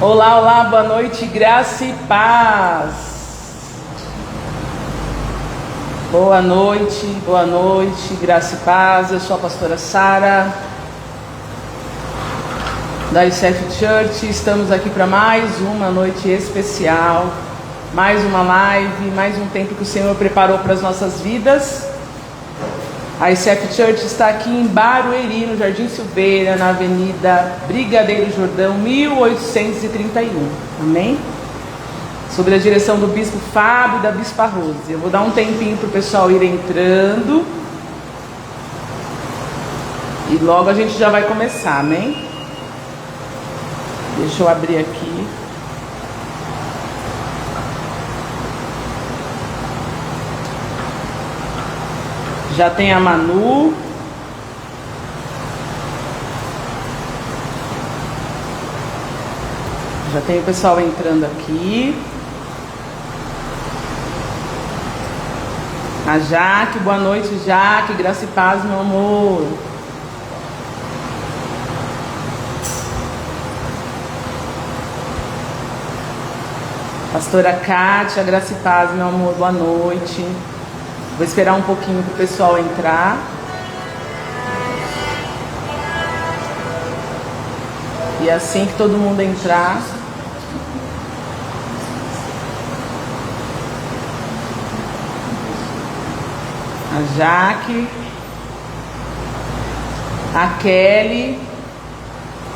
Olá, olá, boa noite, graça e paz. Boa noite, graça e paz. Eu sou a pastora Sara, da ICF Church. Estamos aqui para mais uma noite especial, mais uma live, mais um tempo que o Senhor preparou para as nossas vidas. A ICF Church está aqui em Barueri, no Jardim Silveira, na Avenida Brigadeiro Jordão, 1831. Amém? Sob a direção do Bispo Fábio e da Bispa Rose. Eu vou dar um tempinho para o pessoal ir entrando. E logo a gente já vai começar, amém? Deixa eu abrir aqui. Já tem a Manu. Já tem o pessoal entrando aqui. A Jaque, boa noite, Jaque. Graça e paz, meu amor. Pastora Kátia, graça e paz, meu amor, boa noite. Vou esperar um pouquinho para o pessoal entrar. E assim que todo mundo entrar, a Jaque, a Kelly,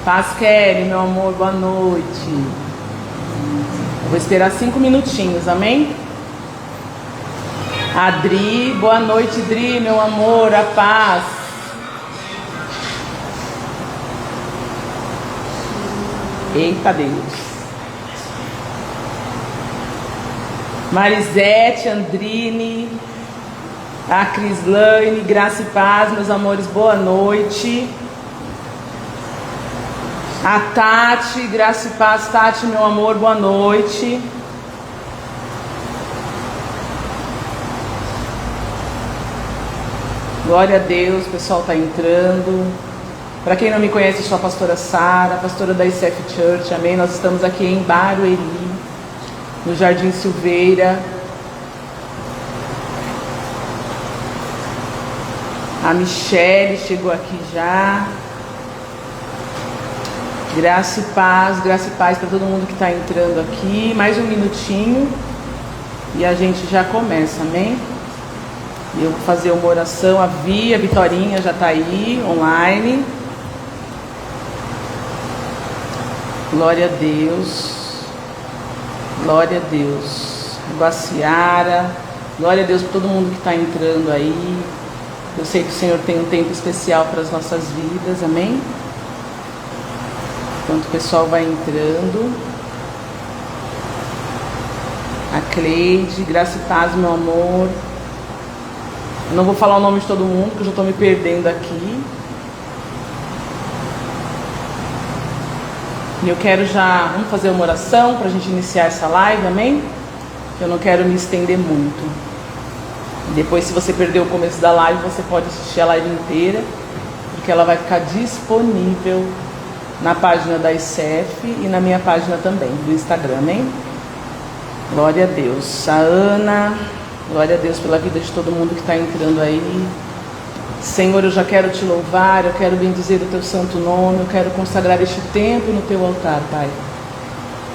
paz Kelly, meu amor, boa noite. Eu vou esperar 5 minutinhos, amém? A Dri, boa noite, Dri, meu amor, a paz. Eita Deus. Marisete, Andrine, a Crislaine, graça e paz, meus amores, boa noite. A Tati, graça e paz, Tati, meu amor, boa noite. Glória a Deus, o pessoal está entrando. Para quem não me conhece, eu sou a pastora Sara, pastora da ICF Church, amém? Nós estamos aqui em Barueri, no Jardim Silveira. A Michele chegou aqui já. Graça e paz para todo mundo que está entrando aqui. Mais um minutinho e a gente já começa, amém? Eu vou fazer uma oração. A Vitorinha já está aí, online. Glória a Deus. Glória a Deus. Guaciara. Glória a Deus por todo mundo que está entrando aí. Eu sei que o Senhor tem um tempo especial para as nossas vidas, amém? Enquanto o pessoal vai entrando. A Cleide, graça e paz, meu amor. Eu não vou falar o nome de todo mundo, porque eu já estou me perdendo aqui. E eu quero já... Vamos fazer uma oração para a gente iniciar essa live, amém? Eu não quero me estender muito. Depois, se você perdeu o começo da live, você pode assistir a live inteira, porque ela vai ficar disponível na página da ICF e na minha página também, do Instagram, amém? Glória a Deus. A Ana... Glória a Deus pela vida de todo mundo que está entrando aí. Senhor, eu já quero te louvar, eu quero bendizer o teu santo nome, eu quero consagrar este tempo no teu altar, Pai.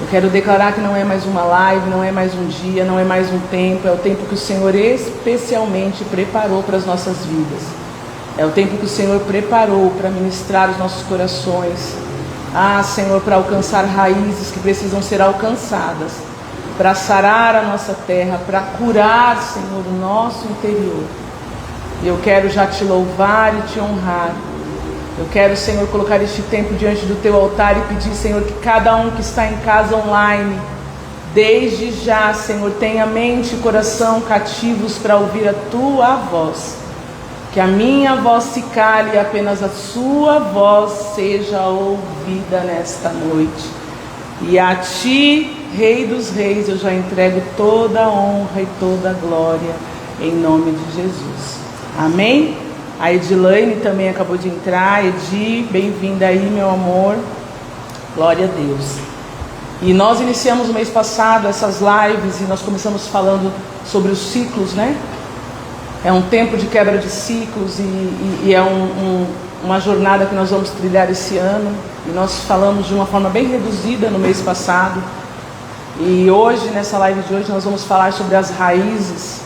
Eu quero declarar que não é mais uma live, não é mais um dia, não é mais um tempo, é o tempo que o Senhor especialmente preparou para as nossas vidas. É o tempo que o Senhor preparou para ministrar os nossos corações. Ah, Senhor, para alcançar raízes que precisam ser alcançadas, para sarar a nossa terra, para curar, Senhor, o nosso interior. E eu quero já te louvar e te honrar. Eu quero, Senhor, colocar este tempo diante do teu altar e pedir, Senhor, que cada um que está em casa online, desde já, Senhor, tenha mente e coração cativos para ouvir a tua voz. Que a minha voz se cale e apenas a sua voz seja ouvida nesta noite. E a ti, Rei dos Reis, eu já entrego toda a honra e toda a glória em nome de Jesus. Amém? A Edilaine também acabou de entrar. Edi, bem-vinda aí, meu amor. Glória a Deus. E nós iniciamos no mês passado essas lives e nós começamos falando sobre os ciclos, né? É um tempo de quebra de ciclos e é uma jornada que nós vamos trilhar esse ano. E nós falamos de uma forma bem reduzida no mês passado. E hoje, nessa live de hoje, nós vamos falar sobre as raízes,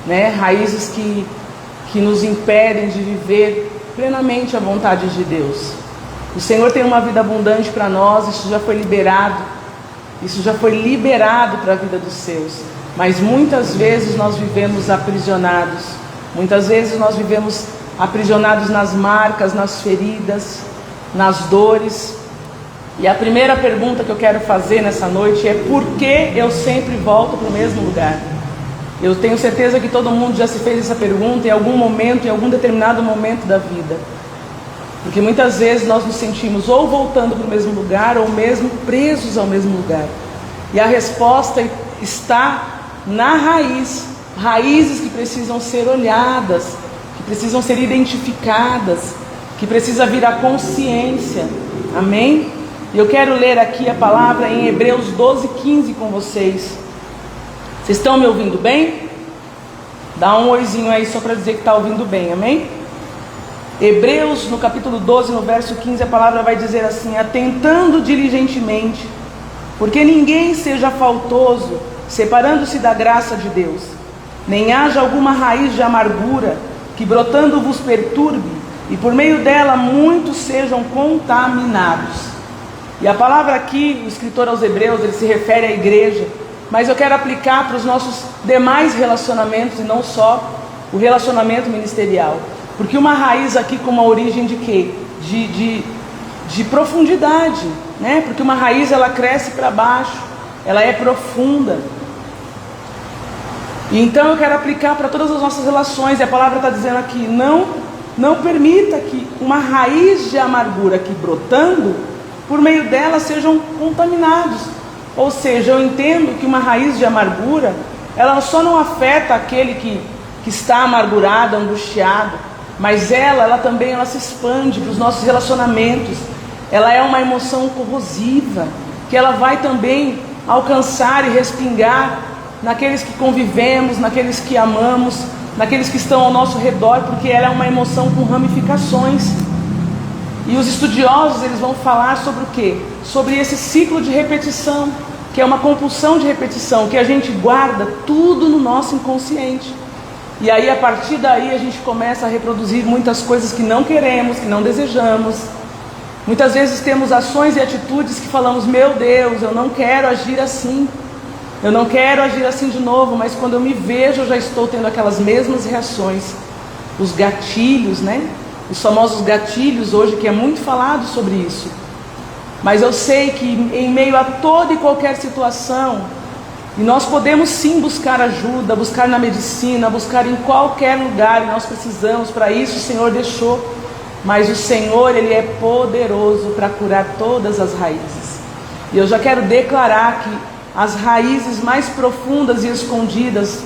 né? Raízes que nos impedem de viver plenamente a vontade de Deus. O Senhor tem uma vida abundante para nós, isso já foi liberado para a vida dos seus. Mas muitas vezes nós vivemos aprisionados, muitas vezes nós vivemos aprisionados nas marcas, nas feridas, nas dores. E a primeira pergunta que eu quero fazer nessa noite é: por que eu sempre volto para o mesmo lugar? Eu tenho certeza que todo mundo já se fez essa pergunta em algum momento, em algum determinado momento da vida. Porque muitas vezes nós nos sentimos ou voltando para o mesmo lugar, ou mesmo presos ao mesmo lugar. E a resposta está na raiz. Raízes que precisam ser olhadas, que precisam ser identificadas, que precisa vir à consciência. Amém? E eu quero ler aqui a palavra em Hebreus 12:15 com vocês. Vocês estão me ouvindo bem? Dá um oizinho aí só para dizer que está ouvindo bem, amém? Hebreus, no capítulo 12, no verso 15, a palavra vai dizer assim: atentando diligentemente, porque ninguém seja faltoso, separando-se da graça de Deus, nem haja alguma raiz de amargura, que brotando vos perturbe, e por meio dela muitos sejam contaminados. E a palavra aqui, o escritor aos Hebreus, ele se refere à igreja, mas eu quero aplicar para os nossos demais relacionamentos, e não só o relacionamento ministerial. Porque uma raiz aqui com uma origem de quê? De profundidade, né? Porque uma raiz ela cresce para baixo, ela é profunda. E então eu quero aplicar para todas as nossas relações, e a palavra está dizendo aqui: não permita que uma raiz de amargura aqui brotando, por meio dela sejam contaminados. Ou seja, eu entendo que uma raiz de amargura, ela só não afeta aquele que está amargurado, angustiado, mas ela também se expande para os nossos relacionamentos. Ela é uma emoção corrosiva, que ela vai também alcançar e respingar naqueles que convivemos, naqueles que amamos, naqueles que estão ao nosso redor, porque ela é uma emoção com ramificações. E os estudiosos, eles vão falar sobre o quê? Sobre esse ciclo de repetição, que é uma compulsão de repetição, que a gente guarda tudo no nosso inconsciente. E aí, a partir daí, a gente começa a reproduzir muitas coisas que não queremos, que não desejamos. Muitas vezes temos ações e atitudes que falamos: meu Deus, eu não quero agir assim. Eu não quero agir assim de novo, mas quando eu me vejo, eu já estou tendo aquelas mesmas reações. Os gatilhos, né? Os famosos gatilhos hoje, que é muito falado sobre isso. Mas eu sei que em meio a toda e qualquer situação, e nós podemos sim buscar ajuda, buscar na medicina, buscar em qualquer lugar, e nós precisamos, para isso o Senhor deixou. Mas o Senhor, Ele é poderoso para curar todas as raízes. E eu já quero declarar que as raízes mais profundas e escondidas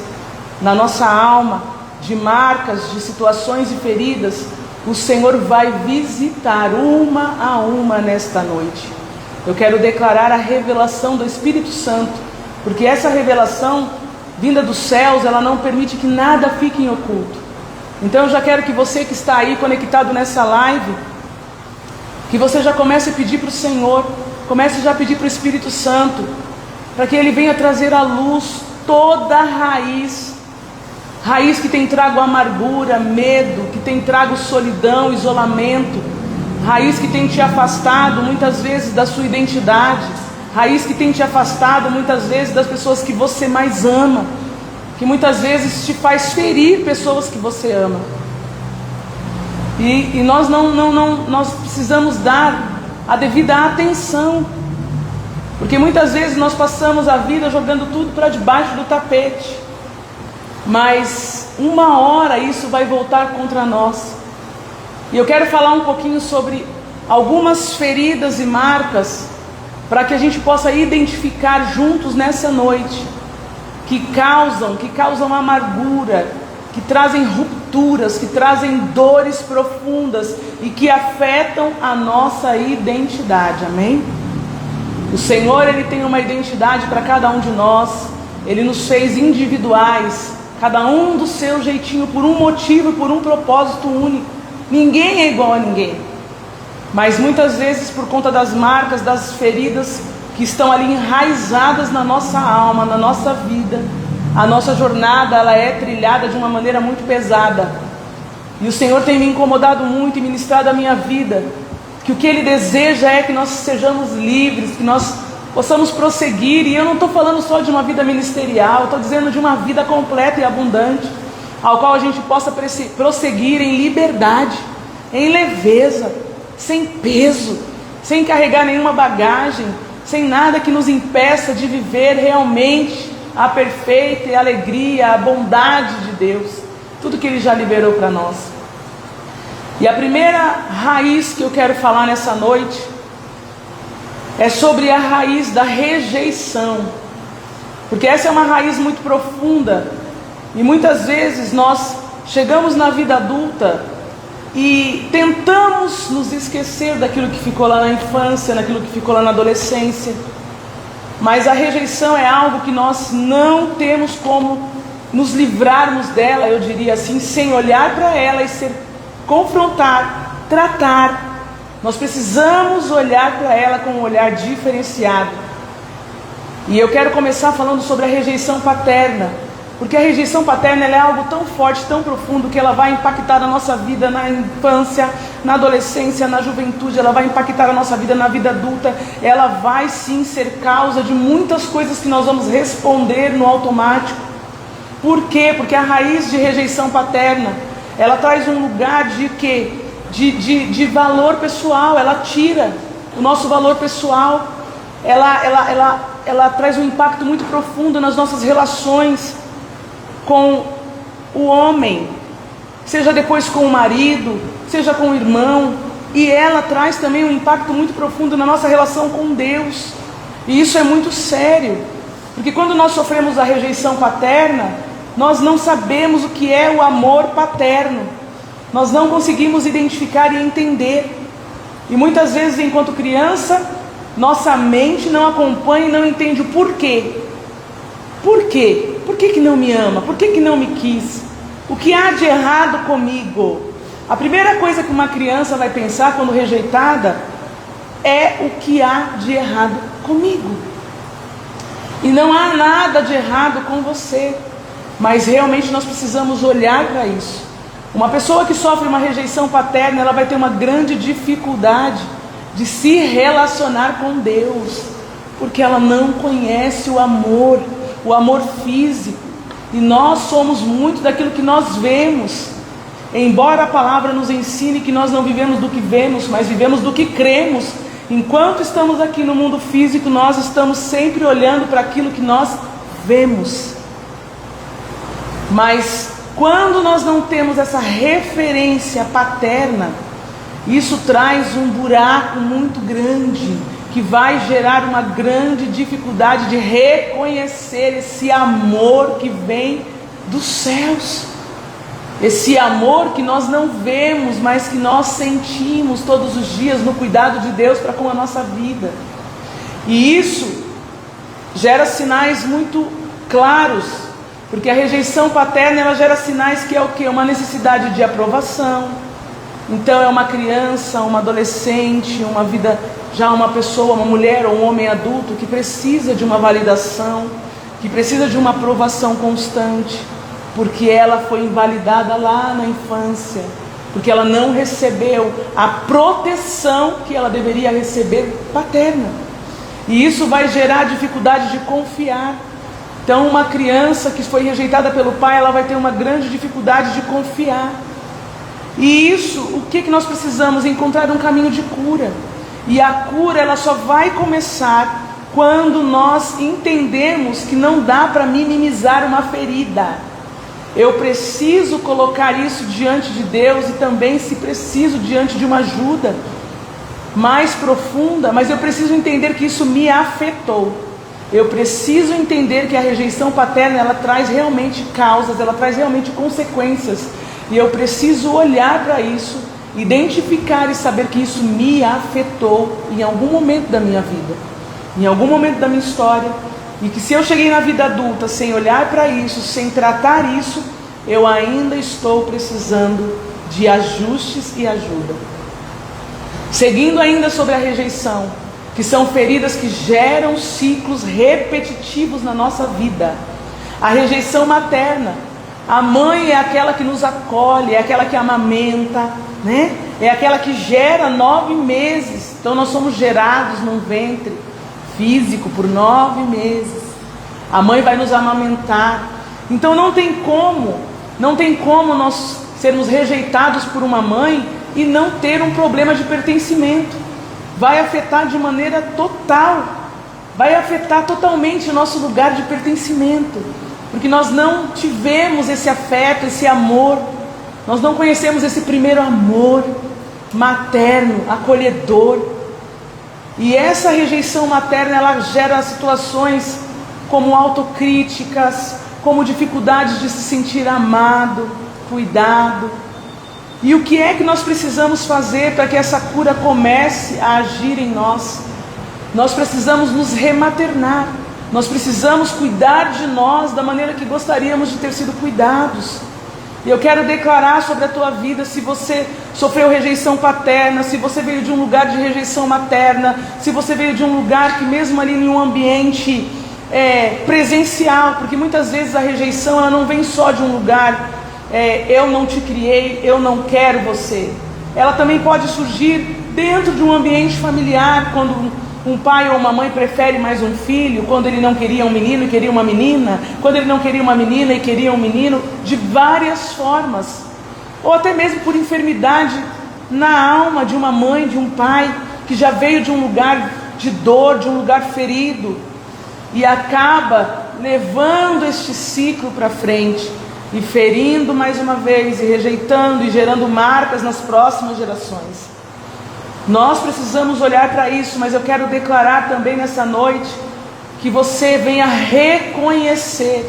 na nossa alma, de marcas, de situações e feridas, o Senhor vai visitar uma a uma nesta noite. Eu quero declarar a revelação do Espírito Santo, porque essa revelação vinda dos céus, ela não permite que nada fique em oculto. Então eu já quero que você que está aí conectado nessa live, que você já comece a pedir para o Senhor, comece já a pedir para o Espírito Santo, para que Ele venha trazer à luz toda a raiz que tem trago amargura, medo, que tem trago solidão, isolamento, raiz que tem te afastado muitas vezes da sua identidade, raiz que tem te afastado muitas vezes das pessoas que você mais ama, que muitas vezes te faz ferir pessoas que você ama. E nós precisamos dar a devida atenção, porque muitas vezes nós passamos a vida jogando tudo para debaixo do tapete, mas uma hora isso vai voltar contra nós. E eu quero falar um pouquinho sobre algumas feridas e marcas, para que a gente possa identificar juntos nessa noite, que causam amargura, que trazem rupturas, que trazem dores profundas e que afetam a nossa identidade, amém? O Senhor, Ele tem uma identidade para cada um de nós. Ele nos fez individuais, cada um do seu jeitinho, por um motivo, por um propósito único. Ninguém é igual a ninguém. Mas muitas vezes, por conta das marcas, das feridas que estão ali enraizadas na nossa alma, na nossa vida, a nossa jornada, ela é trilhada de uma maneira muito pesada. E o Senhor tem me incomodado muito e ministrado a minha vida, que o que Ele deseja é que nós sejamos livres, que nós possamos prosseguir. E eu não estou falando só de uma vida ministerial, estou dizendo de uma vida completa e abundante, ao qual a gente possa prosseguir em liberdade, em leveza, sem peso, sem carregar nenhuma bagagem, sem nada que nos impeça de viver realmente a perfeita alegria, a bondade de Deus, tudo que Ele já liberou para nós. E a primeira raiz que eu quero falar nessa noite é sobre a raiz da rejeição, porque essa é uma raiz muito profunda, e muitas vezes nós chegamos na vida adulta e tentamos nos esquecer daquilo que ficou lá na infância, daquilo que ficou lá na adolescência. Mas a rejeição é algo que nós não temos como nos livrarmos dela, eu diria assim, sem olhar para ela e confrontar, tratar. Nós precisamos olhar para ela com um olhar diferenciado. E eu quero começar falando sobre a rejeição paterna, porque a rejeição paterna ela é algo tão forte, tão profundo, que ela vai impactar a nossa vida na infância, na adolescência, na juventude, ela vai impactar a nossa vida na vida adulta. Ela vai sim ser causa de muitas coisas que nós vamos responder no automático. Por quê? Porque a raiz de rejeição paterna, ela traz um lugar de quê? De valor pessoal. Ela tira o nosso valor pessoal. Ela traz um impacto muito profundo nas nossas relações com o homem, seja depois com o marido, seja com o irmão. E ela traz também um impacto muito profundo na nossa relação com Deus. E isso é muito sério, porque quando nós sofremos a rejeição paterna, nós não sabemos o que é o amor paterno. Nós não conseguimos identificar e entender. E muitas vezes, enquanto criança, nossa mente não acompanha e não entende o porquê. Por quê? Por que não me ama? Por que não me quis? O que há de errado comigo? A primeira coisa que uma criança vai pensar quando rejeitada é o que há de errado comigo. E não há nada de errado com você, mas realmente nós precisamos olhar para isso. Uma pessoa que sofre uma rejeição paterna, ela vai ter uma grande dificuldade de se relacionar com Deus, porque ela não conhece o amor físico. E nós somos muito daquilo que nós vemos. Embora a palavra nos ensine que nós não vivemos do que vemos, mas vivemos do que cremos. Enquanto estamos aqui no mundo físico, nós estamos sempre olhando para aquilo que nós vemos. Mas quando nós não temos essa referência paterna, isso traz um buraco muito grande, que vai gerar uma grande dificuldade de reconhecer esse amor que vem dos céus. Esse amor que nós não vemos, mas que nós sentimos todos os dias no cuidado de Deus para com a nossa vida. E isso gera sinais muito claros, porque a rejeição paterna ela gera sinais que é o quê? Uma necessidade de aprovação. Então é uma criança, uma adolescente, uma vida, já uma pessoa, uma mulher ou um homem adulto que precisa de uma validação, que precisa de uma aprovação constante, porque ela foi invalidada lá na infância, porque ela não recebeu a proteção que ela deveria receber paterna. E isso vai gerar dificuldade de confiar. Então uma criança que foi rejeitada pelo pai, ela vai ter uma grande dificuldade de confiar. E isso, o que nós precisamos? Encontrar um caminho de cura. E a cura ela só vai começar quando nós entendemos que não dá para minimizar uma ferida. Eu preciso colocar isso diante de Deus e também, se preciso, diante de uma ajuda mais profunda, mas eu preciso entender que isso me afetou. Eu preciso entender que a rejeição paterna ela traz realmente causas, ela traz realmente consequências. E eu preciso olhar para isso, identificar e saber que isso me afetou em algum momento da minha vida. em algum momento da minha história, e que se eu cheguei na vida adulta sem olhar para isso, sem tratar isso, eu ainda estou precisando de ajustes e ajuda. Seguindo ainda sobre a rejeição, que são feridas que geram ciclos repetitivos na nossa vida. A rejeição materna. A mãe é aquela que nos acolhe, é aquela que amamenta, né? É aquela que gera 9 meses. Então nós somos gerados num ventre físico por 9 meses. A mãe vai nos amamentar. Então não tem como nós sermos rejeitados por uma mãe e não ter um problema de pertencimento. Vai afetar de maneira total, vai afetar totalmente o nosso lugar de pertencimento, porque nós não tivemos esse afeto, esse amor, nós não conhecemos esse primeiro amor materno, acolhedor. E essa rejeição materna, ela gera situações como autocríticas, como dificuldades de se sentir amado, cuidado. E o que é que nós precisamos fazer para que essa cura comece a agir em nós? Nós precisamos nos rematernar, nós precisamos cuidar de nós da maneira que gostaríamos de ter sido cuidados. E eu quero declarar sobre a tua vida, se você sofreu rejeição paterna, se você veio de um lugar de rejeição materna, se você veio de um lugar que mesmo ali em um ambiente presencial, porque muitas vezes a rejeição ela não vem só de um lugar, eu não te criei, eu não quero você. Ela também pode surgir dentro de um ambiente familiar, quando um pai ou uma mãe prefere mais um filho, quando ele não queria um menino e queria uma menina, quando ele não queria uma menina e queria um menino, de várias formas. Ou até mesmo por enfermidade na alma de uma mãe, de um pai, que já veio de um lugar de dor, de um lugar ferido, e acaba levando este ciclo para frente, e ferindo mais uma vez, e rejeitando, e gerando marcas nas próximas gerações. Nós precisamos olhar para isso, mas eu quero declarar também nessa noite, que você venha reconhecer,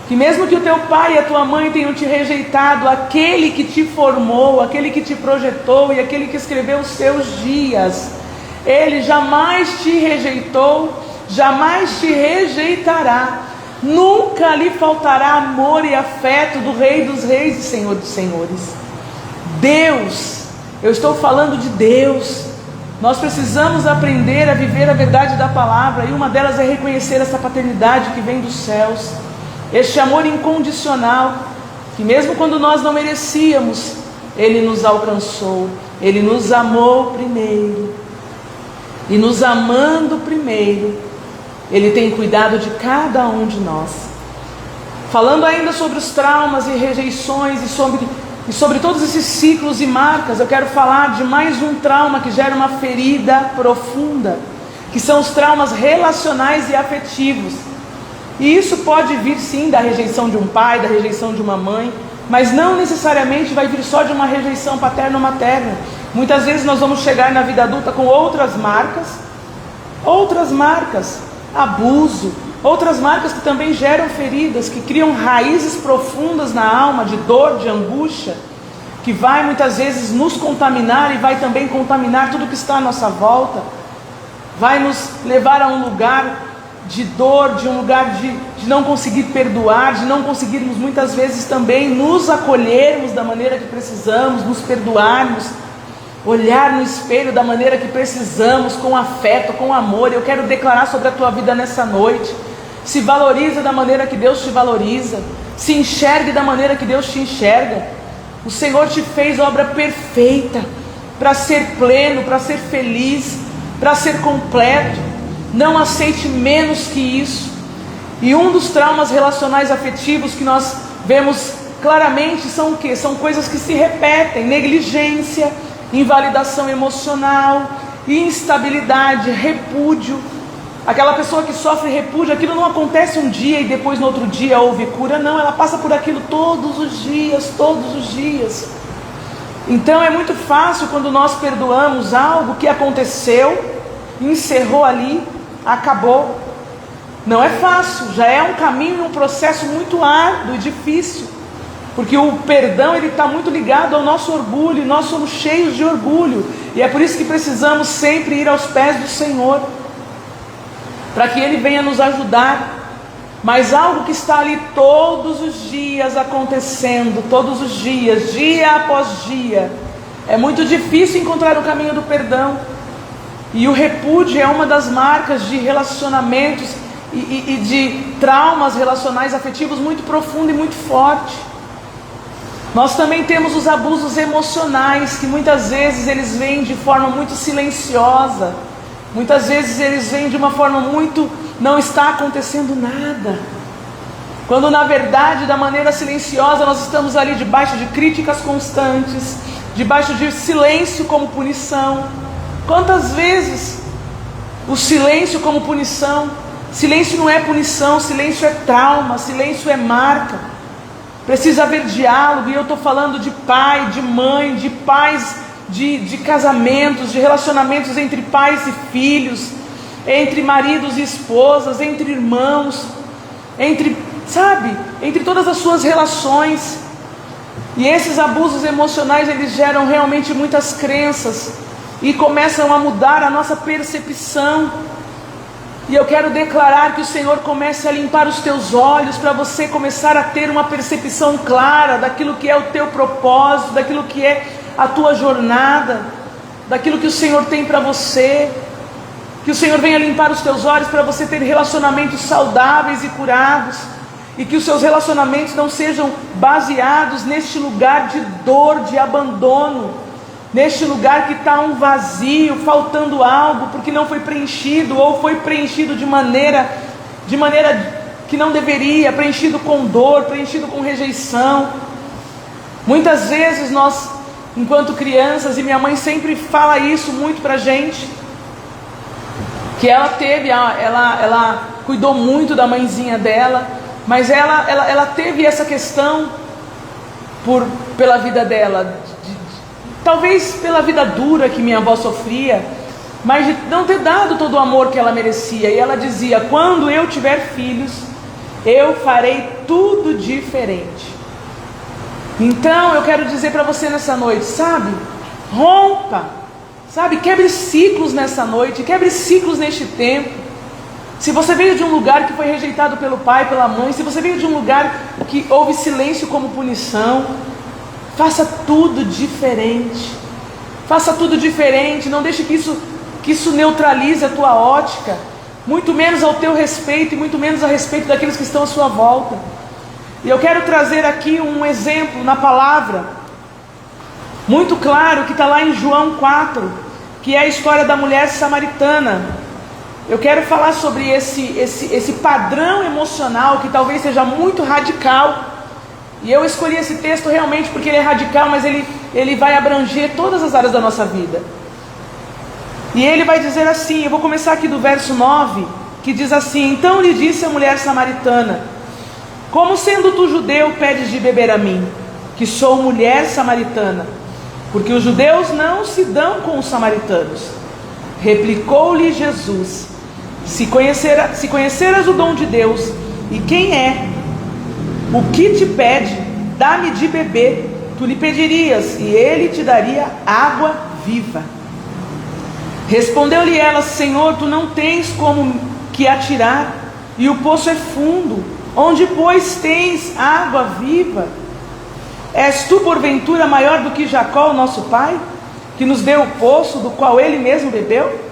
que mesmo que o teu pai e a tua mãe tenham te rejeitado, aquele que te formou, aquele que te projetou, e aquele que escreveu os seus dias, ele jamais te rejeitou, jamais te rejeitará. Nunca lhe faltará amor e afeto do Rei dos Reis e Senhor dos Senhores. Deus, eu estou falando de Deus. Nós precisamos aprender a viver a verdade da palavra, e uma delas é reconhecer essa paternidade que vem dos céus, este amor incondicional, que mesmo quando nós não merecíamos, Ele nos alcançou, Ele nos amou primeiro, e nos amando primeiro, Ele tem cuidado de cada um de nós. Falando ainda sobre os traumas e rejeições e sobre todos esses ciclos e marcas, eu quero falar de mais um trauma que gera uma ferida profunda, que são os traumas relacionais e afetivos. E isso pode vir sim da rejeição de um pai, da rejeição de uma mãe, mas não necessariamente vai vir só de uma rejeição paterna ou materna. Muitas vezes nós vamos chegar na vida adulta com outras marcas, abuso, outras marcas que também geram feridas, que criam raízes profundas na alma, de dor, de angústia, que vai muitas vezes nos contaminar e vai também contaminar tudo que está à nossa volta, vai nos levar a um lugar de dor, de um lugar de não conseguir perdoar, de não conseguirmos muitas vezes também nos acolhermos da maneira que precisamos, nos perdoarmos, olhar no espelho da maneira que precisamos, com afeto, com amor. Eu quero declarar sobre a tua vida nessa noite: se valoriza da maneira que Deus te valoriza, se enxergue da maneira que Deus te enxerga. O Senhor te fez obra perfeita, para ser pleno, para ser feliz, para ser completo. Não aceite menos que isso. E um dos traumas relacionais afetivos que nós vemos claramente são o quê? São coisas que se repetem: negligência, invalidação emocional, instabilidade, repúdio. Aquela pessoa que sofre repúdio, aquilo não acontece um dia e depois no outro dia houve cura. Não, ela passa por aquilo todos os dias, todos os dias. Então é muito fácil quando nós perdoamos algo que aconteceu, encerrou ali, acabou. Não é fácil, já é um caminho, um processo muito árduo e difícil, porque o perdão ele está muito ligado ao nosso orgulho, e nós somos cheios de orgulho, e é por isso que precisamos sempre ir aos pés do Senhor. para que Ele venha nos ajudar, mas algo que está ali todos os dias acontecendo, todos os dias, dia após dia. É muito difícil encontrar o caminho do perdão, e o repúdio é uma das marcas de relacionamentos e de traumas relacionais afetivos muito profundo e muito forte. Nós também temos os abusos emocionais, que muitas vezes eles vêm de forma muito silenciosa, muitas vezes eles vêm de uma forma muito, não está acontecendo nada, quando na verdade, da maneira silenciosa, nós estamos ali debaixo de críticas constantes, debaixo de silêncio como punição. Quantas vezes o silêncio como punição? Silêncio não é punição, silêncio é trauma, silêncio é marca. Precisa haver diálogo, e eu estou falando de pai, de mãe, de pais, de casamentos, de relacionamentos entre pais e filhos, entre maridos e esposas, entre irmãos, entre todas as suas relações. E esses abusos emocionais, eles geram realmente muitas crenças, e começam a mudar a nossa percepção. E eu quero declarar que o Senhor comece a limpar os teus olhos, para você começar a ter uma percepção clara daquilo que é o teu propósito, daquilo que é a tua jornada, daquilo que o Senhor tem para você. Que o Senhor venha limpar os teus olhos para você ter relacionamentos saudáveis e curados, e que os seus relacionamentos não sejam baseados neste lugar de dor, de abandono, neste lugar que está um vazio, faltando algo, porque não foi preenchido, ou foi preenchido de maneira que não deveria, preenchido com dor, preenchido com rejeição. Muitas vezes nós, enquanto crianças, e minha mãe sempre fala isso muito para a gente, que ela cuidou muito da mãezinha dela, mas ela teve essa questão pela vida dela, talvez pela vida dura que minha avó sofria, mas de não ter dado todo o amor que ela merecia. E ela dizia: quando eu tiver filhos, eu farei tudo diferente. Então eu quero dizer para você nessa noite, rompa, quebre ciclos nessa noite, quebre ciclos neste tempo. Se você veio de um lugar que foi rejeitado pelo pai, pela mãe, se você veio de um lugar que houve silêncio como punição, faça tudo diferente. Faça tudo diferente. Não deixe que isso neutralize a tua ótica, muito menos ao teu respeito, e muito menos a respeito daqueles que estão à sua volta. E eu quero trazer aqui um exemplo na palavra, muito claro, que está lá em João 4, que é a história da mulher samaritana. Eu quero falar sobre esse padrão emocional que talvez seja muito radical. E eu escolhi esse texto realmente porque ele é radical, mas ele vai abranger todas as áreas da nossa vida. E ele vai dizer assim, eu vou começar aqui do verso 9, que diz assim: então lhe disse a mulher samaritana: como sendo tu judeu pedes de beber a mim, que sou mulher samaritana? Porque os judeus não se dão com os samaritanos. Replicou-lhe Jesus: se conheceras o dom de Deus, e quem é o que te pede, dá-me de beber, tu lhe pedirias, e ele te daria água viva. Respondeu-lhe ela: Senhor, tu não tens como que atirar, e o poço é fundo. Onde, pois, tens água viva? És tu, porventura, maior do que Jacó, nosso pai, que nos deu o poço, do qual ele mesmo bebeu,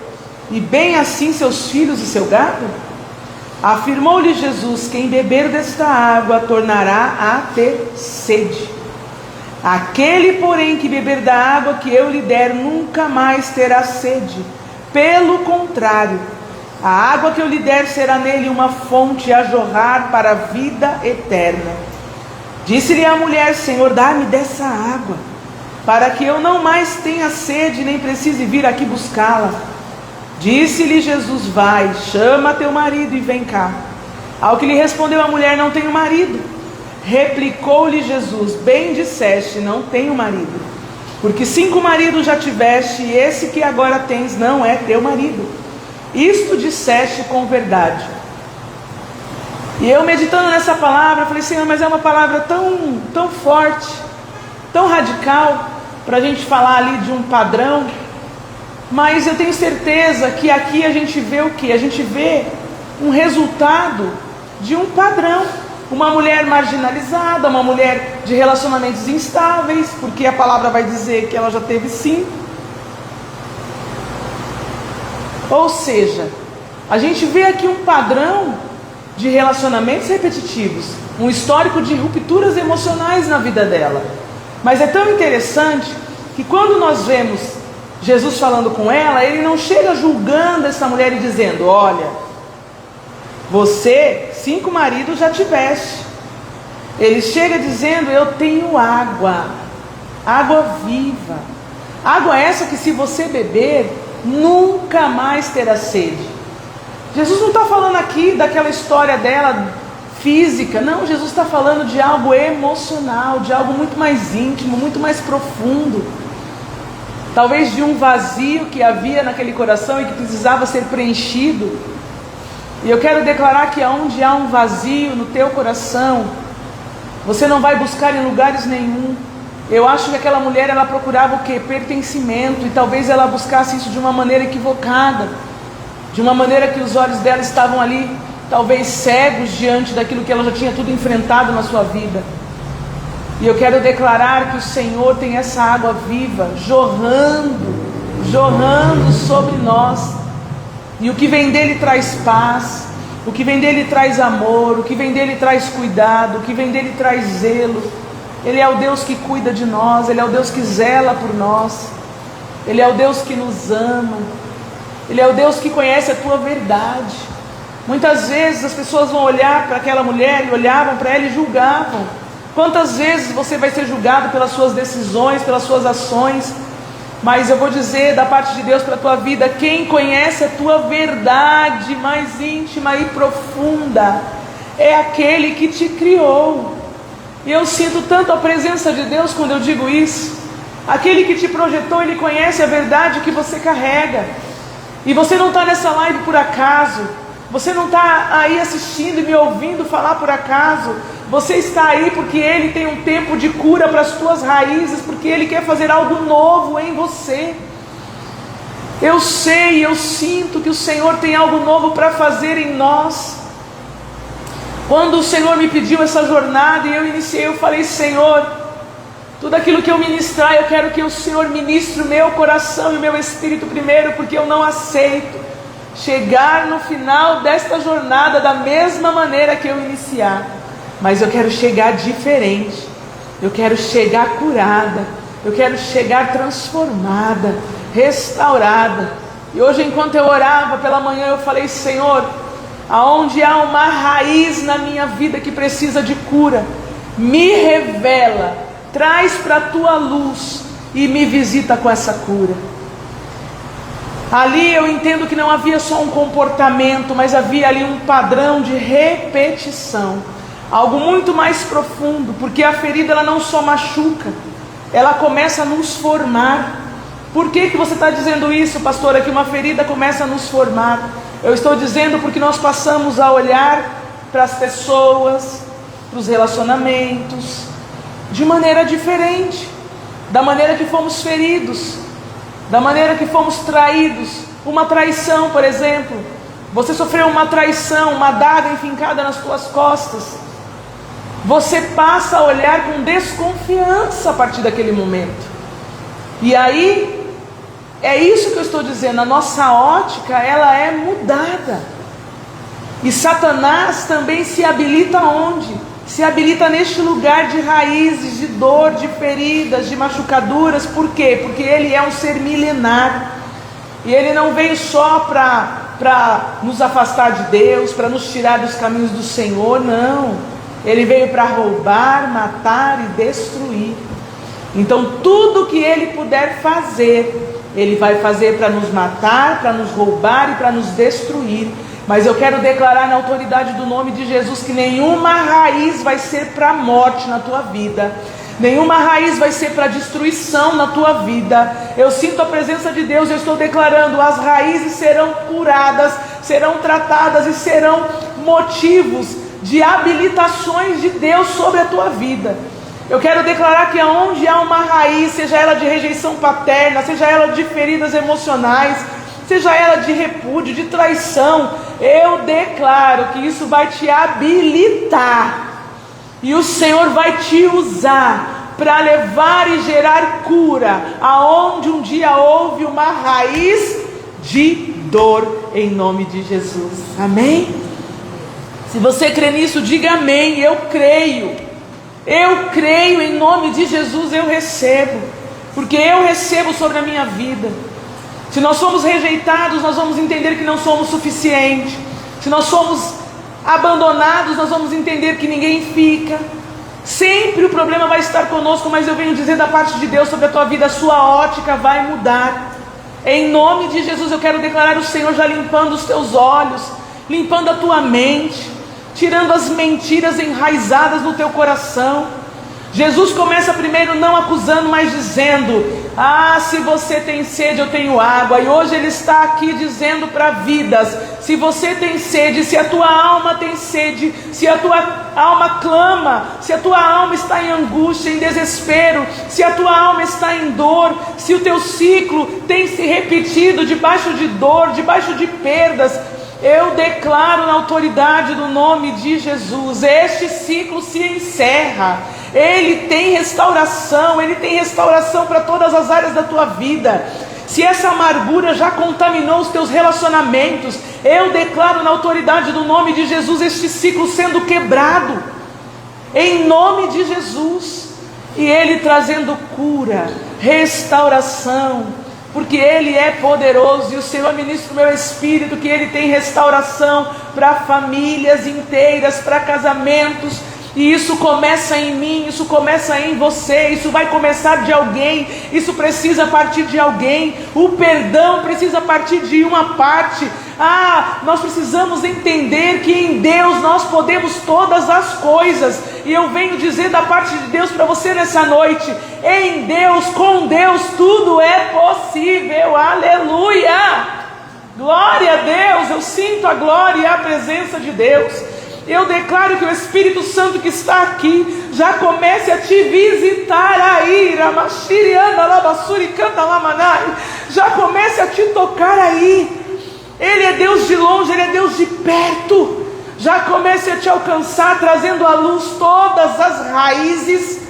e bem assim seus filhos e seu gado? Afirmou-lhe Jesus: quem beber desta água tornará a ter sede. Aquele, porém, que beber da água que eu lhe der, nunca mais terá sede. Pelo contrário, a água que eu lhe der será nele uma fonte a jorrar para a vida eterna. Disse-lhe a mulher: Senhor, dá-me dessa água, para que eu não mais tenha sede, nem precise vir aqui buscá-la. Disse-lhe Jesus: vai, chama teu marido e vem cá. Ao que lhe respondeu a mulher: não tenho marido. Replicou-lhe Jesus: bem disseste, não tenho marido, porque 5 maridos já tiveste, e esse que agora tens não é teu marido. Isto disseste com verdade. E eu, meditando nessa palavra, falei: Senhor, mas é uma palavra tão forte, tão radical, para a gente falar ali de um padrão. Mas eu tenho certeza que aqui a gente vê o que? A gente vê um resultado de um padrão. Uma mulher marginalizada, uma mulher de relacionamentos instáveis, porque a palavra vai dizer que ela já teve 5. Ou seja, a gente vê aqui um padrão de relacionamentos repetitivos, um histórico de rupturas emocionais na vida dela. Mas é tão interessante que quando nós vemos Jesus falando com ela, ele não chega julgando essa mulher e dizendo: olha, você 5 maridos já tiveste. Ele chega dizendo: eu tenho água, água viva, água essa que se você beber, nunca mais terá sede. Jesus não está falando aqui daquela história dela física, não, Jesus está falando de algo emocional, de algo muito mais íntimo, muito mais profundo. Talvez de um vazio que havia naquele coração e que precisava ser preenchido. E eu quero declarar que onde há um vazio no teu coração, você não vai buscar em lugares nenhum. Eu acho que aquela mulher, ela procurava o quê? Pertencimento, e talvez ela buscasse isso de uma maneira equivocada, de uma maneira que os olhos dela estavam ali, talvez cegos diante daquilo que ela já tinha tudo enfrentado na sua vida. E eu quero declarar que o Senhor tem essa água viva, jorrando sobre nós, e o que vem dele traz paz, o que vem dele traz amor, o que vem dele traz cuidado, o que vem dele traz zelo. Ele é o Deus que cuida de nós, ele é o Deus que zela por nós, ele é o Deus que nos ama, ele é o Deus que conhece a tua verdade. Muitas vezes as pessoas vão olhar para aquela mulher e olhavam para ela e julgavam. Quantas vezes você vai ser julgado pelas suas decisões, pelas suas ações? Mas eu vou dizer da parte de Deus para a tua vida: quem conhece a tua verdade mais íntima e profunda é aquele que te criou. E eu sinto tanto a presença de Deus quando eu digo isso. Aquele que te projetou, ele conhece a verdade que você carrega. E você não está nessa live por acaso. Você não está aí assistindo e me ouvindo falar por acaso. Você está aí porque Ele tem um tempo de cura para as tuas raízes, porque Ele quer fazer algo novo em você. Eu sei, eu sinto que o Senhor tem algo novo para fazer em nós. Quando o Senhor me pediu essa jornada e eu iniciei, eu falei: Senhor, tudo aquilo que eu ministrar, eu quero que o Senhor ministre o meu coração e o meu espírito primeiro, porque eu não aceito chegar no final desta jornada da mesma maneira que eu iniciar. Mas eu quero chegar diferente, eu quero chegar curada, eu quero chegar transformada, restaurada. E hoje, enquanto eu orava pela manhã, eu falei: Senhor, aonde há uma raiz na minha vida que precisa de cura, me revela, traz para a tua luz e me visita com essa cura. Ali eu entendo que não havia só um comportamento, mas havia ali um padrão de repetição, algo muito mais profundo, porque a ferida, ela não só machuca, ela começa a nos formar. Por que você está dizendo isso, pastora, que uma ferida começa a nos formar? Eu estou dizendo porque nós passamos a olhar para as pessoas, para os relacionamentos, de maneira diferente, da maneira que fomos feridos, da maneira que fomos traídos. Uma traição, por exemplo, você sofreu uma traição, uma adaga enfincada nas tuas costas, você passa a olhar com desconfiança a partir daquele momento. E aí, é isso que eu estou dizendo, a nossa ótica, ela é mudada. E Satanás também se habilita onde? Se habilita neste lugar de raízes, de dor, de feridas, de machucaduras. Por quê? Porque ele é um ser milenar. E ele não veio só para nos afastar de Deus, para nos tirar dos caminhos do Senhor, não. Ele veio para roubar, matar e destruir. Então tudo que ele puder fazer, ele vai fazer para nos matar, para nos roubar e para nos destruir. Mas eu quero declarar na autoridade do nome de Jesus que nenhuma raiz vai ser para a morte na tua vida, nenhuma raiz vai ser para destruição na tua vida. Eu sinto a presença de Deus, eu estou declarando: as raízes serão curadas, serão tratadas e serão motivos de habilitações de Deus sobre a tua vida. Eu quero declarar que aonde há uma raiz, seja ela de rejeição paterna, seja ela de feridas emocionais, seja ela de repúdio, de traição, eu declaro que isso vai te habilitar, e o Senhor vai te usar para levar e gerar cura, aonde um dia houve uma raiz de dor, em nome de Jesus, amém? Se você crê nisso, diga amém. Eu creio em nome de Jesus, eu recebo, porque eu recebo sobre a minha vida. Se nós somos rejeitados, nós vamos entender que não somos suficientes. Se nós somos abandonados, nós vamos entender que ninguém fica. Sempre o problema vai estar conosco, mas eu venho dizer da parte de Deus sobre a tua vida, a sua ótica vai mudar. Em nome de Jesus eu quero declarar o Senhor já limpando os teus olhos, limpando a tua mente, tirando as mentiras enraizadas no teu coração. Jesus começa primeiro não acusando, mas dizendo: se você tem sede, eu tenho água. E hoje Ele está aqui dizendo para vidas: se você tem sede, se a tua alma tem sede, se a tua alma clama, se a tua alma está em angústia, em desespero, se a tua alma está em dor, se o teu ciclo tem se repetido debaixo de dor, debaixo de perdas, eu declaro na autoridade do nome de Jesus, este ciclo se encerra. Ele tem restauração para todas as áreas da tua vida. Se essa amargura já contaminou os teus relacionamentos, eu declaro na autoridade do nome de Jesus este ciclo sendo quebrado, em nome de Jesus, e Ele trazendo cura, restauração, porque Ele é poderoso, e o Senhor ministra o meu espírito que Ele tem restauração para famílias inteiras, para casamentos. E isso começa em mim, isso começa em você, isso vai começar de alguém, isso precisa partir de alguém. O perdão precisa partir de uma parte. Nós precisamos entender que em Deus nós podemos todas as coisas. E eu venho dizer da parte de Deus para você nessa noite: em Deus, com Deus, tudo é possível. Aleluia! Glória a Deus, eu sinto a glória e a presença de Deus. Eu declaro que o Espírito Santo que está aqui já comece a te visitar aí, já comece a te tocar aí. Ele é Deus de longe, Ele é Deus de perto. Já comece a te alcançar, trazendo à luz todas as raízes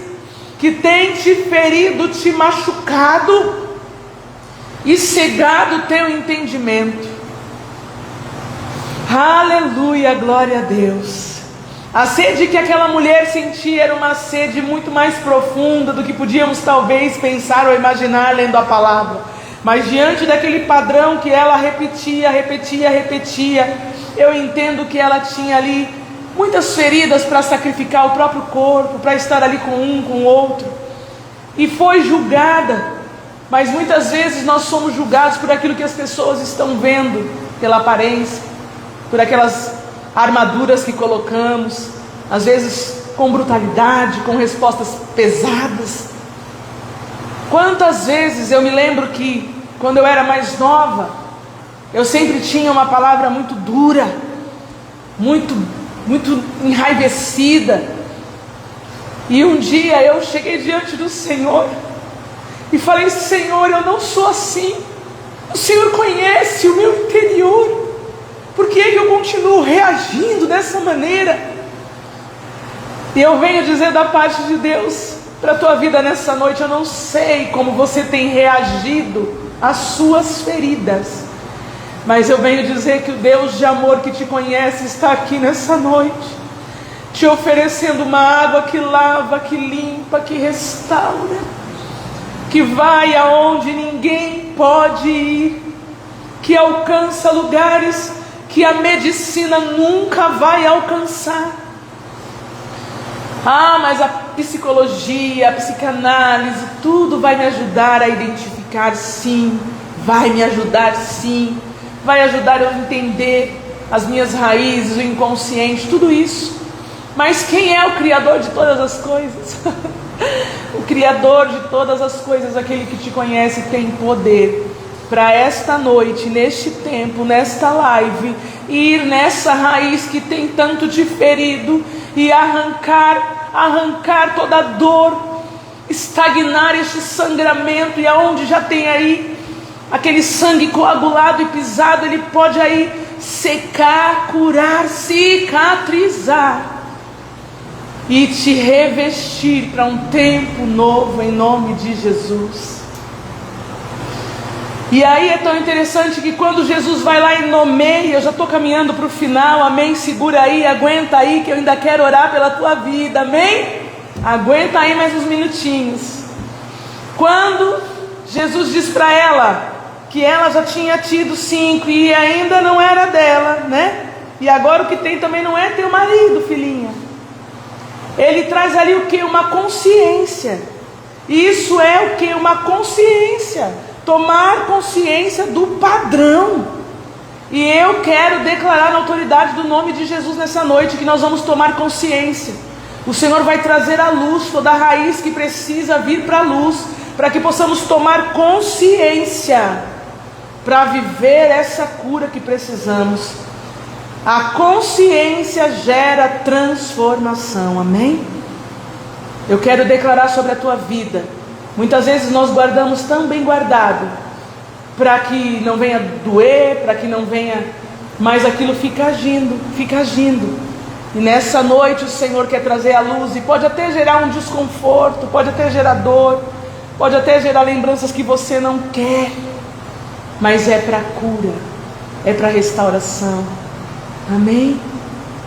que tem te ferido, te machucado e cegado o teu entendimento. Aleluia, glória a Deus. A sede que aquela mulher sentia era uma sede muito mais profunda do que podíamos talvez pensar ou imaginar lendo a palavra. Mas diante daquele padrão que ela repetia, eu entendo que ela tinha ali muitas feridas para sacrificar o próprio corpo, para estar ali com um, com o outro. E foi julgada. Mas muitas vezes nós somos julgados por aquilo que as pessoas estão vendo, pela aparência, por aquelas armaduras que colocamos, às vezes com brutalidade, com respostas pesadas. Quantas vezes eu me lembro que quando eu era mais nova, eu sempre tinha uma palavra muito dura, muito enraivecida. E um dia eu cheguei diante do Senhor e falei: Senhor, eu não sou assim. O Senhor conhece o meu interior. Por que eu continuo reagindo dessa maneira? E eu venho dizer da parte de Deus para a tua vida nessa noite: eu não sei como você tem reagido às suas feridas, mas eu venho dizer que o Deus de amor que te conhece está aqui nessa noite, te oferecendo uma água que lava, que limpa, que restaura, que vai aonde ninguém pode ir, que alcança lugares que a medicina nunca vai alcançar. Mas a psicologia, a psicanálise, tudo vai me ajudar a identificar, sim. Vai me ajudar, sim. Vai ajudar eu a entender as minhas raízes, o inconsciente, tudo isso. Mas quem é o Criador de todas as coisas? O Criador de todas as coisas, aquele que te conhece, tem poder para esta noite, neste tempo, nesta live, ir nessa raiz que tem tanto te ferido e arrancar toda a dor, estagnar este sangramento, e aonde já tem aí aquele sangue coagulado e pisado, ele pode aí secar, curar, cicatrizar e te revestir para um tempo novo em nome de Jesus. E aí é tão interessante que quando Jesus vai lá e nomeia, eu já estou caminhando para o final, amém? Segura aí, aguenta aí que eu ainda quero orar pela tua vida, amém? Aguenta aí mais uns minutinhos. Quando Jesus diz para ela que ela já tinha tido 5 e ainda não era dela, né? E agora o que tem também não é teu marido, filhinha. Ele traz ali o que? Uma consciência. Isso é o que? Uma consciência. Tomar consciência do padrão. E eu quero declarar na autoridade do nome de Jesus nessa noite que nós vamos tomar consciência. O Senhor vai trazer à luz toda a raiz que precisa vir para a luz, para que possamos tomar consciência, para viver essa cura que precisamos. A consciência gera transformação, amém? Eu quero declarar sobre a tua vida. Muitas vezes nós guardamos tão bem guardado, para que não venha doer, para que não venha, mas aquilo fica agindo, fica agindo. E nessa noite o Senhor quer trazer a luz, e pode até gerar um desconforto, pode até gerar dor, pode até gerar lembranças que você não quer, mas é para cura, é para restauração, amém?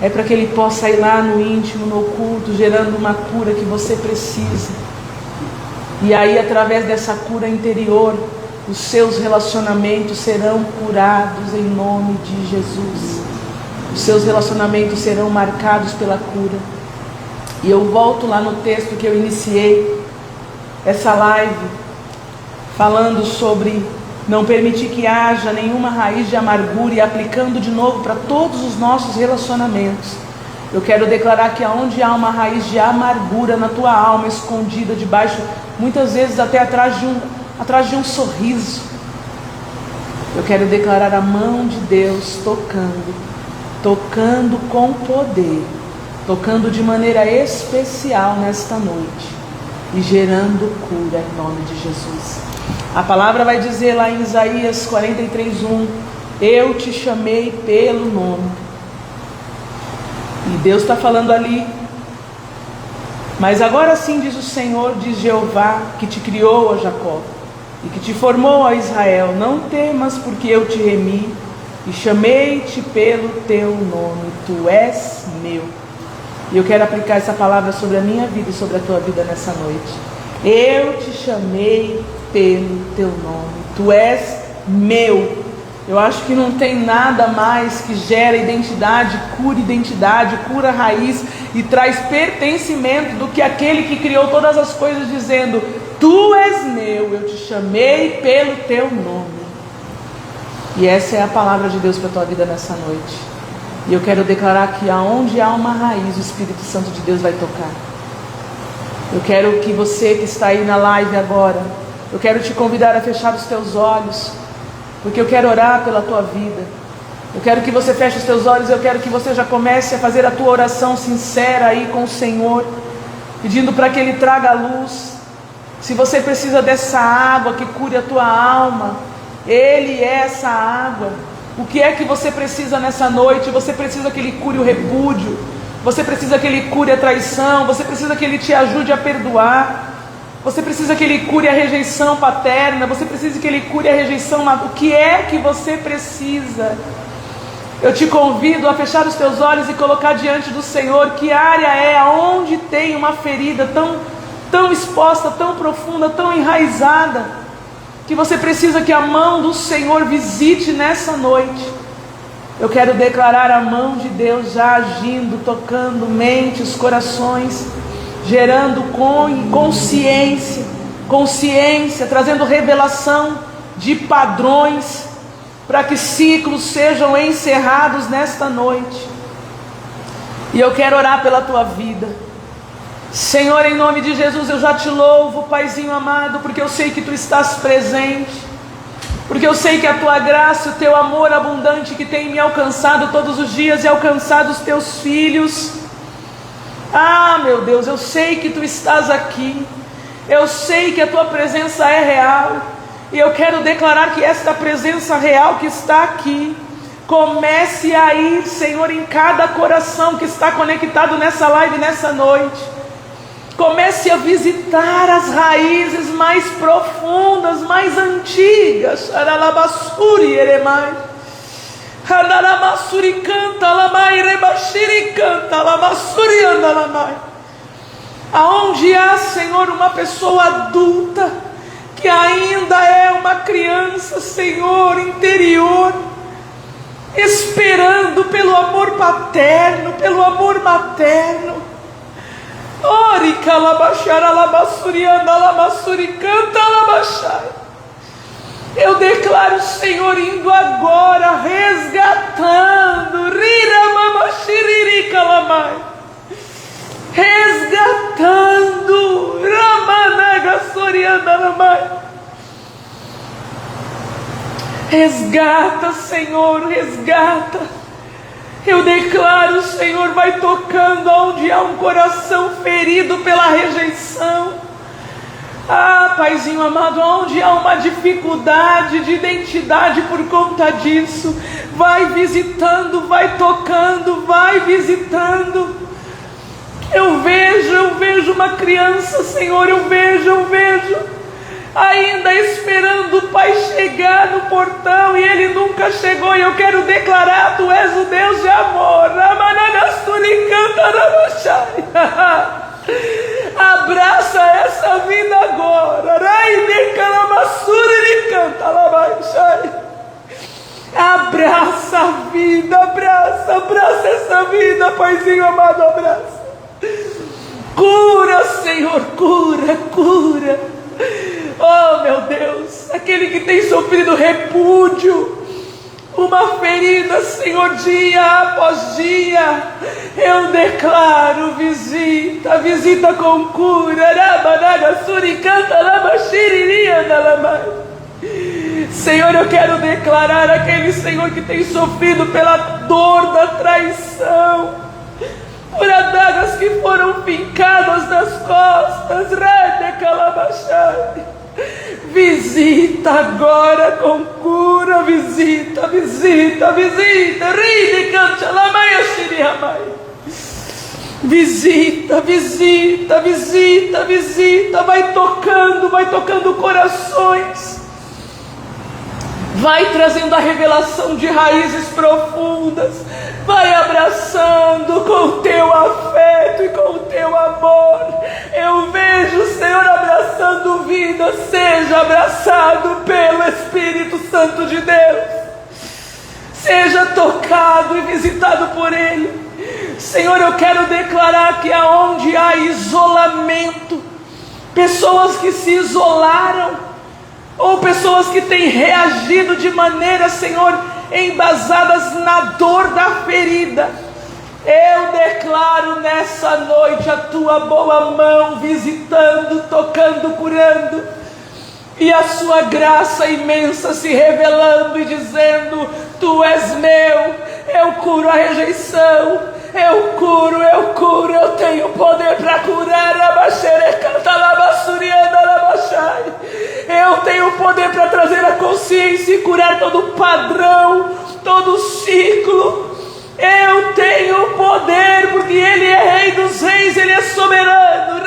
É para que Ele possa ir lá no íntimo, no oculto, gerando uma cura que você precisa. E aí, através dessa cura interior, os seus relacionamentos serão curados em nome de Jesus. Os seus relacionamentos serão marcados pela cura. E eu volto lá no texto que eu iniciei essa live, falando sobre não permitir que haja nenhuma raiz de amargura, e aplicando de novo para todos os nossos relacionamentos. Eu quero declarar que aonde há uma raiz de amargura na tua alma, escondida debaixo, muitas vezes até atrás de um sorriso, eu quero declarar a mão de Deus tocando com poder, tocando de maneira especial nesta noite e gerando cura em nome de Jesus. A palavra vai dizer lá em Isaías 43:1: eu te chamei pelo nome. E Deus está falando ali: mas agora sim diz o Senhor, diz Jeová, que te criou, ó Jacó, e que te formou, ó Israel: não temas, porque eu te remi e chamei-te pelo teu nome, tu és meu. E eu quero aplicar essa palavra sobre a minha vida e sobre a tua vida nessa noite. Eu te chamei pelo teu nome, tu és meu. Eu acho que não tem nada mais que gera identidade, cura raiz e traz pertencimento do que aquele que criou todas as coisas, dizendo: tu és meu, eu te chamei pelo teu nome. E essa é a palavra de Deus para a tua vida nessa noite. E eu quero declarar que aonde há uma raiz, o Espírito Santo de Deus vai tocar. Eu quero que você que está aí na live agora, eu quero te convidar a fechar os teus olhos, porque eu quero orar pela tua vida. Eu quero que você feche os teus olhos, eu quero que você já comece a fazer a tua oração sincera aí com o Senhor, pedindo para que Ele traga a luz. Se você precisa dessa água que cure a tua alma, Ele é essa água. O que é que você precisa nessa noite? Você precisa que Ele cure o repúdio, você precisa que Ele cure a traição, você precisa que Ele te ajude a perdoar, você precisa que Ele cure a rejeição paterna, você precisa que Ele cure a rejeição. O que é que você precisa? Eu te convido a fechar os teus olhos e colocar diante do Senhor que área é onde tem uma ferida tão exposta, tão profunda, tão enraizada, que você precisa que a mão do Senhor visite nessa noite. Eu quero declarar a mão de Deus já agindo, tocando mentes, corações, gerando consciência, trazendo revelação de padrões, para que ciclos sejam encerrados nesta noite. E eu quero orar pela tua vida. Senhor, em nome de Jesus, eu já te louvo, Paizinho amado, porque eu sei que tu estás presente, porque eu sei que a tua graça, o teu amor abundante que tem me alcançado todos os dias e alcançado os teus filhos. Ah, meu Deus, eu sei que tu estás aqui, eu sei que a tua presença é real, E eu quero declarar que esta presença real que está aqui comece a ir, Senhor, em cada coração que está conectado nessa live, nessa noite. Comece a visitar as raízes mais profundas, mais antigas. Aralabassuri eremai. Hanaramassuri canta lamai rebashiri canta lamassuri andalamai. Aonde há, Senhor, uma pessoa adulta que ainda é uma criança, Senhor, interior, esperando pelo amor paterno, pelo amor materno. Ori calabachara labassuri andalamassuri canta labachai. Eu declaro, Senhor, indo agora, resgatando, rira mamachiriri calamai, resgatando, ramanaga soriandalamai. Resgata, Senhor, resgata. Eu declaro, Senhor, vai tocando onde há um coração ferido pela rejeição. Ah, Paizinho amado, onde há uma dificuldade de identidade por conta disso, vai visitando, vai tocando, vai visitando. Eu vejo uma criança, Senhor, eu vejo, ainda esperando o Pai chegar no portão e Ele nunca chegou. E eu quero declarar: Tu és o Deus de amor. Abraça essa vida agora. Abraça a vida, abraça essa vida, Paizinho amado, abraça. Cura, Senhor, cura. Oh, meu Deus, aquele que tem sofrido repúdio, uma ferida, Senhor, dia após dia, eu declaro: visita com cura. Senhor, eu quero declarar aquele, Senhor, que tem sofrido pela dor da traição, por adagas que foram fincadas nas costas, visita agora com cura, visita, visita, vai tocando corações, vai trazendo a revelação de raízes profundas, vai abraçando com o teu afeto e com o teu amor. Eu vejo, Senhor, abraçando vida. Seja abraçado pelo Espírito Santo de Deus, seja tocado e visitado por Ele. Senhor, eu quero declarar que aonde há isolamento, pessoas que se isolaram, ou pessoas que têm reagido de maneira, Senhor, embasadas na dor da ferida, eu declaro nessa noite a Tua boa mão visitando, tocando, curando, e a Sua graça imensa se revelando e dizendo: Tu és meu, eu curo a rejeição, eu curo, eu tenho poder para curar. Eu tenho poder para trazer a consciência e curar todo padrão, todo ciclo. Eu tenho poder, porque Ele é Rei dos Reis, Ele é soberano.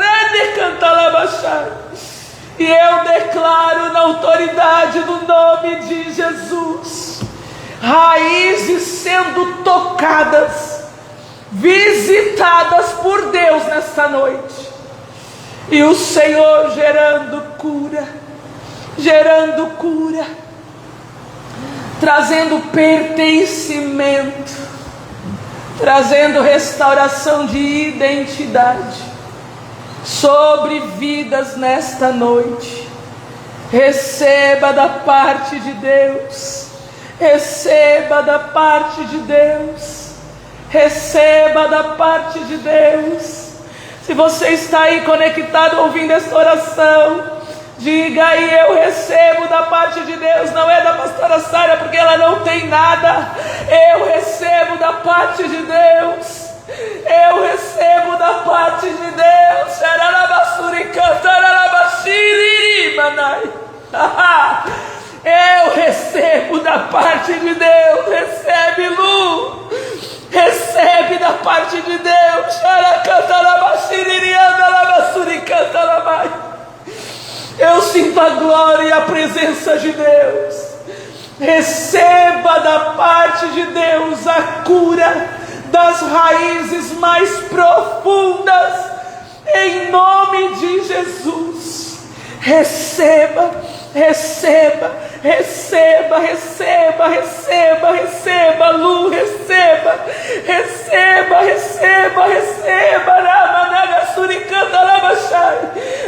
E eu declaro na autoridade do nome de Jesus, raízes sendo tocadas, visitadas por Deus nesta noite, e o Senhor gerando cura, trazendo pertencimento, trazendo restauração de identidade sobre vidas nesta noite. Receba da parte de Deus, receba da parte de Deus, receba da parte de Deus. Se você está aí conectado ouvindo esta oração, diga aí: eu recebo da parte de Deus. Não é da pastora Sara, porque ela não tem nada. Eu recebo da parte de Deus. Eu recebo da parte de Deus. presença de Deus. Receba da parte de Deus a cura das raízes mais profundas, em nome de Jesus. Receba, receba, receba, receba, receba, receba, Lu, receba, receba, receba, receba,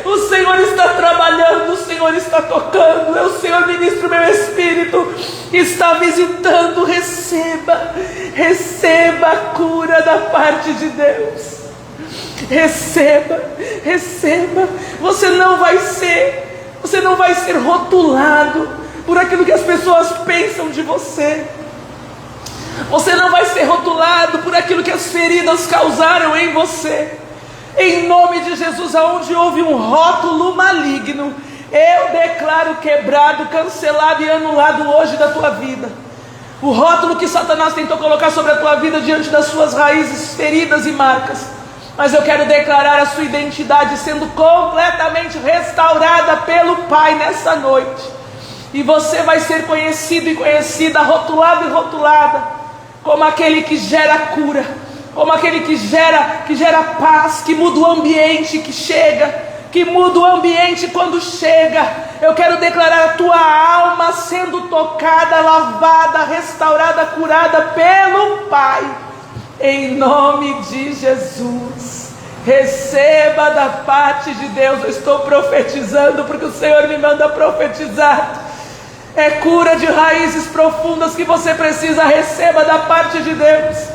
o Senhor está trabalhando, o Senhor está tocando, o Senhor ministra o meu espírito, está visitando. Receba, receba a cura da parte de Deus. Receba, receba. Você não vai ser rotulado por aquilo que as pessoas pensam de você. Você não vai ser rotulado por aquilo que as feridas causaram em você. Em nome de Jesus, aonde houve um rótulo maligno, eu declaro quebrado, cancelado e anulado hoje da tua vida. O rótulo que Satanás tentou colocar sobre a tua vida diante das suas raízes, feridas e marcas. Mas eu quero declarar a sua identidade sendo completamente restaurada pelo Pai nessa noite. E você vai ser conhecido e conhecida, rotulado e rotulada, como aquele que gera cura, como aquele que gera paz, que muda o ambiente, que muda o ambiente quando chega. Eu quero declarar a tua alma sendo tocada, lavada, restaurada, curada pelo Pai, em nome de Jesus. Receba da parte de Deus. Eu estou profetizando porque o Senhor me manda profetizar. É cura de raízes profundas que você precisa. Receba da parte de Deus.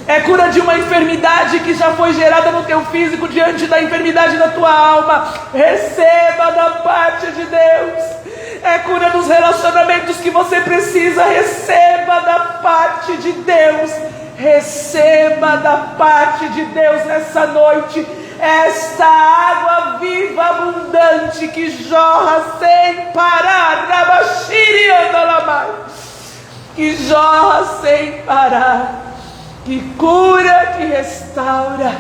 É cura de uma enfermidade que já foi gerada no teu físico diante da enfermidade da tua alma. Receba da parte de Deus. É cura dos relacionamentos que você precisa. Receba da parte de Deus. Receba da parte de Deus nessa noite esta água viva, abundante, que jorra sem parar, que jorra sem parar, que cura, que restaura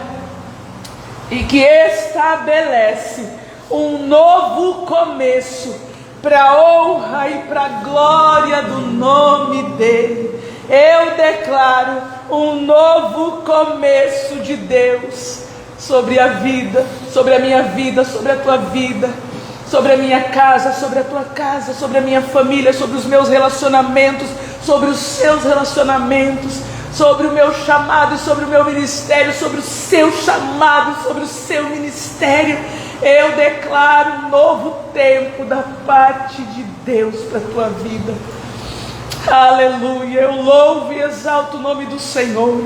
e que estabelece um novo começo para a honra e para a glória do nome dEle. Eu declaro um novo começo de Deus sobre a vida, sobre a minha vida, sobre a tua vida, sobre a minha casa, sobre a tua casa, sobre a minha família, sobre os meus relacionamentos, sobre os seus relacionamentos, sobre o meu chamado e sobre o meu ministério, sobre o seu chamado, sobre o seu ministério. Eu declaro um novo tempo da parte de Deus para a tua vida. Aleluia, eu louvo e exalto o nome do Senhor.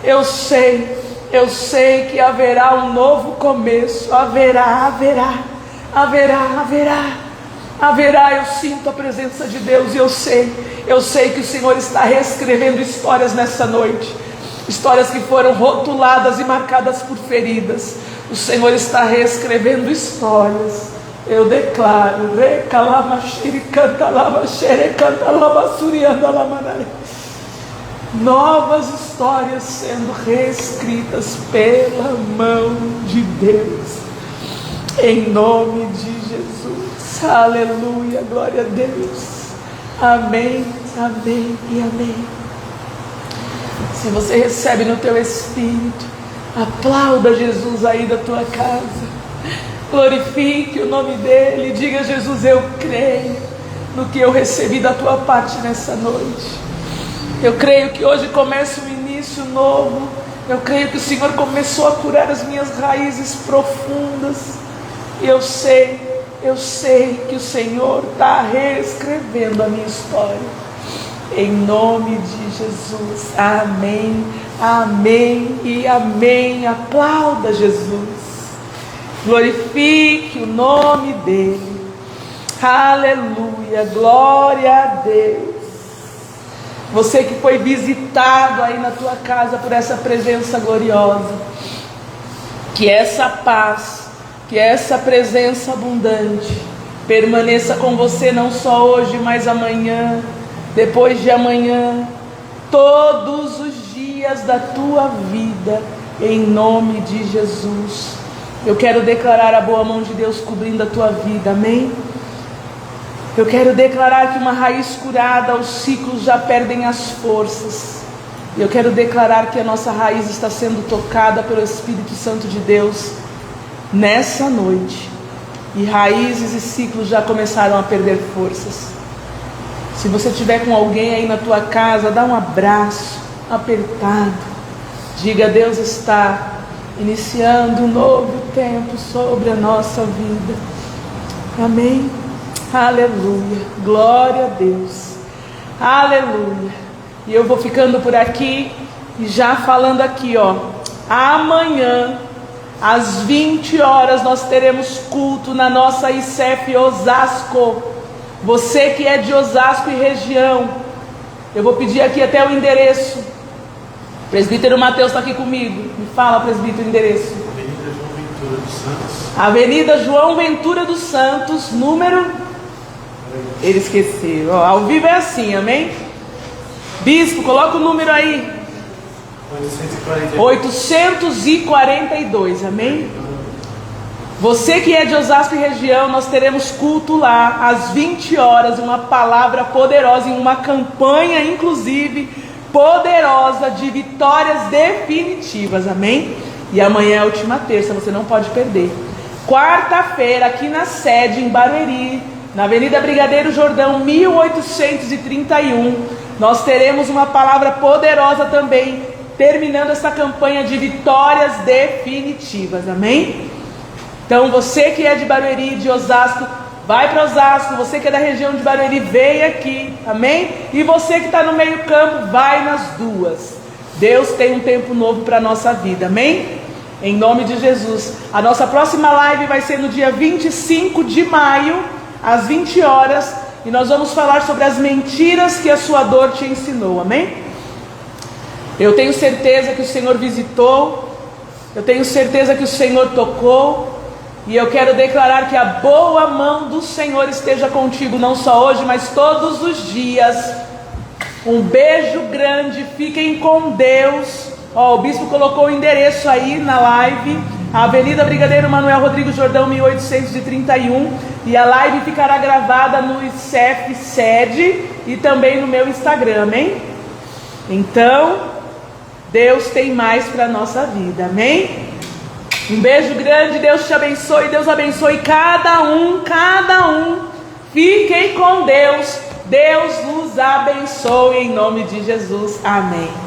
Eu sei que haverá um novo começo. Haverá. Eu sinto a presença de Deus e eu sei que o Senhor está reescrevendo histórias nessa noite. Histórias que foram rotuladas e marcadas por feridas. O Senhor está reescrevendo histórias. Eu declaro, novas histórias sendo reescritas pela mão de Deus, em nome de Jesus. Aleluia, glória a Deus. Amém, amém e amém. Se você recebe no teu espírito, aplauda Jesus aí da tua casa. Glorifique o nome dEle, diga: Jesus, eu creio no que eu recebi da tua parte nessa noite. Eu creio que hoje começa um início novo. Eu creio que o Senhor começou a curar as minhas raízes profundas. E eu sei que o Senhor está reescrevendo a minha história. Em nome de Jesus, amém, amém e amém. Aplauda Jesus. Glorifique o nome dEle. Aleluia, glória a Deus. Você que foi visitado aí na tua casa por essa presença gloriosa, que essa paz, que essa presença abundante permaneça com você não só hoje, mas amanhã, depois de amanhã, todos os dias da tua vida, em nome de Jesus. Eu quero declarar a boa mão de Deus cobrindo a tua vida, amém? Eu quero declarar que uma raiz curada, os ciclos já perdem as forças. Eu quero declarar que a nossa raiz está sendo tocada pelo Espírito Santo de Deus nessa noite. E raízes e ciclos já começaram a perder forças. Se você estiver com alguém aí na tua casa, dá um abraço apertado. Diga: Deus está iniciando um novo tempo sobre a nossa vida. Amém? Aleluia, glória a Deus, aleluia. E eu vou ficando por aqui e já falando aqui, ó, amanhã às 20 horas nós teremos culto na nossa ICEF Osasco. Você que é de Osasco e região, eu vou pedir aqui até o endereço. O presbítero Mateus está aqui comigo. Me fala, presbítero, o endereço. Avenida João Ventura dos Santos. Avenida João Ventura dos Santos, número... Ele esqueceu. Ó, ao vivo é assim, amém? Bispo, coloca o número aí. 842, amém? Você que é de Osasco e região, nós teremos culto lá às 20 horas, uma palavra poderosa, em uma campanha inclusive poderosa de vitórias definitivas, amém? E amanhã é a última terça, você não pode perder. Quarta-feira, aqui na sede em Barueri, na Avenida Brigadeiro Jordão 1831, nós teremos uma palavra poderosa também, terminando essa campanha de vitórias definitivas, amém? Então você que é de Barueri, de Osasco, vai para Osasco. Você que é da região de Barueri, vem aqui, amém? E você que está no meio campo, vai nas duas. Deus tem um tempo novo para a nossa vida, amém? Em nome de Jesus. A nossa próxima live vai ser no dia 25 de maio, às 20 horas, e nós vamos falar sobre as mentiras que a sua dor te ensinou, amém? Eu tenho certeza que o Senhor visitou, eu tenho certeza que o Senhor tocou, e eu quero declarar que a boa mão do Senhor esteja contigo, não só hoje, mas todos os dias. Um beijo grande, fiquem com Deus. Ó, o bispo colocou o endereço aí na live, a Avenida Brigadeiro Manuel Rodrigues Jordão 1831, e a live ficará gravada no ICEF sede e também no meu Instagram, amém? Então, Deus tem mais para a nossa vida, amém? Um beijo grande, Deus te abençoe, Deus abençoe cada um. Fiquem com Deus, Deus nos abençoe em nome de Jesus, amém.